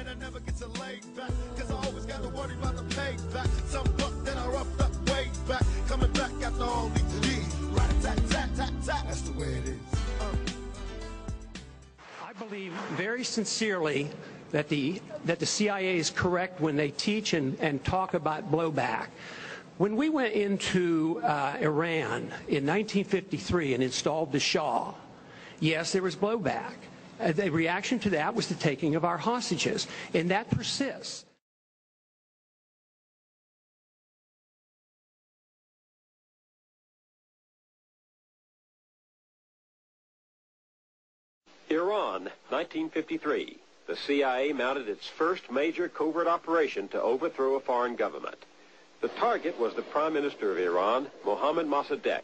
And I never get to lay back, cause I always gotta worry about the payback. Some buck that I roughed up way back, coming back after all these years. Rat-a-tat-tat-tat-tat, that's the way it is. I believe very sincerely that the CIA is correct when they teach and talk about blowback. When we went into Iran in 1953 and installed the Shah, yes, there was blowback. The reaction to that was the taking of our hostages, and that persists. Iran, 1953. The CIA mounted its first major covert operation to overthrow a foreign government. The target was the Prime Minister of Iran, Mohammad Mossadegh.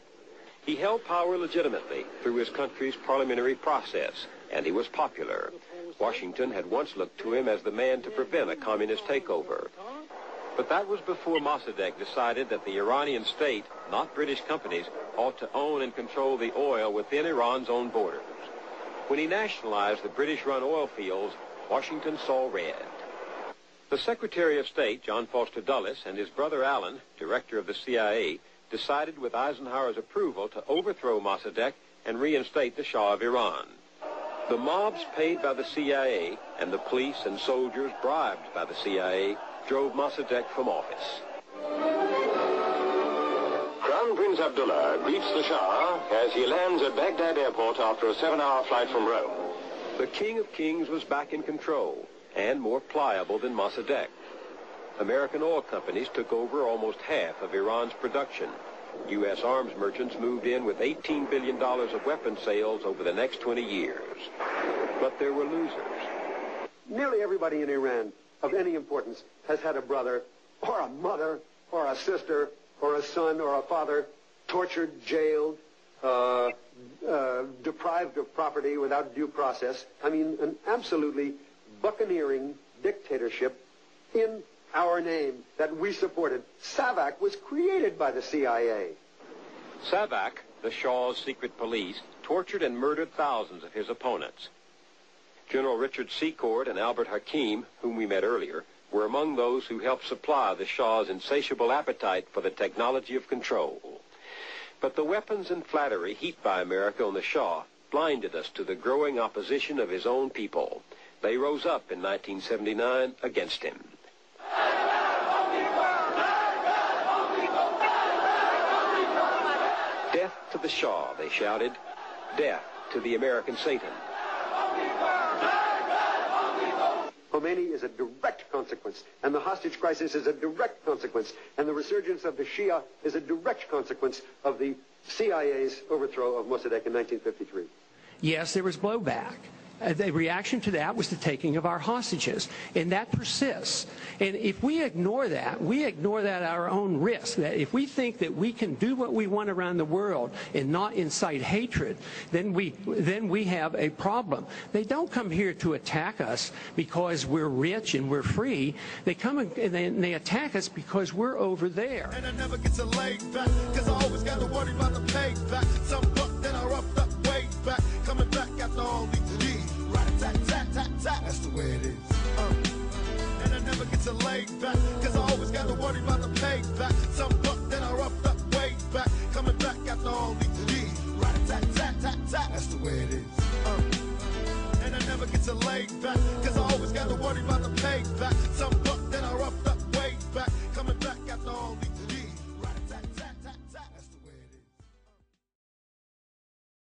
He held power legitimately through his country's parliamentary process, and he was popular. Washington had once looked to him as the man to prevent a communist takeover. But that was before Mossadegh decided that the Iranian state, not British companies, ought to own and control the oil within Iran's own borders. When he nationalized the British-run oil fields, Washington saw red. The Secretary of State, John Foster Dulles, and his brother Alan, director of the CIA, decided with Eisenhower's approval to overthrow Mossadegh and reinstate the Shah of Iran. The mobs paid by the CIA and the police and soldiers bribed by the CIA drove Mossadegh from office. Crown Prince Abdullah greets the Shah as he lands at Baghdad airport after a 7-hour flight from Rome. The King of Kings was back in control and more pliable than Mossadegh. American oil companies took over almost half of Iran's production. U.S. arms merchants moved in with $18 billion of weapons sales over the next 20 years. But there were losers. Nearly everybody in Iran of any importance has had a brother or a mother or a sister or a son or a father tortured, jailed, deprived of property without due process. I mean, an absolutely buccaneering dictatorship in our name that we supported. SAVAK was created by the CIA. SAVAK, the Shah's secret police, tortured and murdered thousands of his opponents. General Richard Secord and Albert Hakim, whom we met earlier, were among those who helped supply the Shah's insatiable appetite for the technology of control. But the weapons and flattery heaped by America on the Shah blinded us to the growing opposition of his own people. They rose up in 1979 against him. Death to the Shah, they shouted. Death to the American Satan. Khomeini is a direct consequence, and the hostage crisis is a direct consequence, and the resurgence of the Shia is a direct consequence of the CIA's overthrow of Mossadegh in 1953. Yes, there was blowback. The reaction to that was the taking of our hostages, and that persists. And if we ignore that at our own risk. That if we think that we can do what we want around the world and not incite hatred, then we have a problem. They don't come here to attack us because we're rich and we're free. They come and they attack us because we're over there. And I never get to lay back, cause I always gotta worry about the payback. Some buck that I roughed up way back, coming back after all these years. Rat-a-tat-tat-tat-tat, that's the way it is. And I never get to lay back, cause I always gotta worry about the payback. Some buck that I roughed up way back, coming back after all these years. Rat-a-tat-tat-tat-tat, that's the way it is. And I never get to lay back, cause I always gotta worry about the